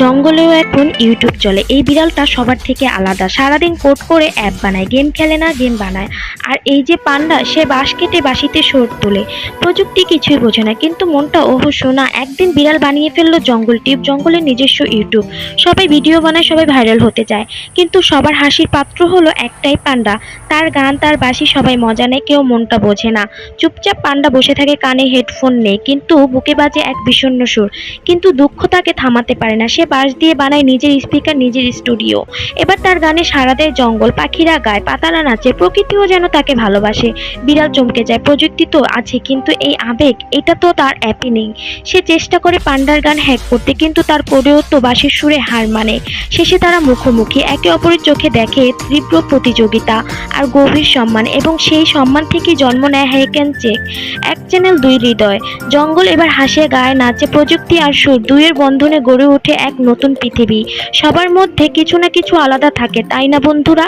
জঙ্গলেও এখন ইউটিউব চলে। এই বিড়ালটা সবার থেকে আলাদা। সারাদিন কোড করে অ্যাপ বানায়, গেম খেলে না গেম বানায়। আর এই যে পান্ডা, সে বাঁশ কেটে বাঁশিতে সুর তোলে। প্রযুক্তি কিছুই বোঝে না, কিন্তু মনটা ওহো সোনা। একদিন বিড়াল বানিয়ে ফেললো জঙ্গল টিপ, জঙ্গলের নিজস্ব ইউটিউব। সবাই ভিডিও বানায়, সবাই ভাইরাল হতে চায়, কিন্তু সবার হাসির পাত্র হলো একটাই পান্ডা। তার গান, তার বাঁশি, সবাই মজা নেয়, কেউ মনটা বোঝে না। চুপচাপ পান্ডা বসে থাকে, কানে হেডফোন নেই, কিন্তু বুকে বাজে এক বিষণ্ণ সুর। কিন্তু দুঃখ তাকে থামাতে পারে না। সে বাঁশ দিয়ে বানায় নিজের স্পিকার, নিজের স্টুডিও। এবার তার গানে সাড়া দেয় জঙ্গল, পাখিরা গায়, পাতারা নাচে, প্রকৃতিও যেন তাকে ভালোবাসে। বিড়াল চমকে যায়। প্রযুক্তি তো আছে, কিন্তু এই আবেগ, এটা তো তার অ্যাপে নেই। সে চেষ্টা করে পান্ডার গান হ্যাক করতে, কিন্তু তার কোডেও তো বাঁশির সুরে হার মানে। শেষে তারা মুখোমুখি, একে অপরের চোখে দেখে তীব্র প্রতিযোগিতা আর গভীর সম্মান, এবং সেই সম্মান থেকেই জন্ম নেয় হ্যাক অ্যান্ড চেক, এক চ্যানেল দুই হৃদয়। জঙ্গল এবার হাসে, গায়ে, নাচে। প্রযুক্তি আর সুর দুইয়ের বন্ধনে গড়ে ওঠে এক নতুন পৃথিবী। সবার মধ্যে কিছু না কিছু আলাদা থাকে, তাই না বন্ধুরা?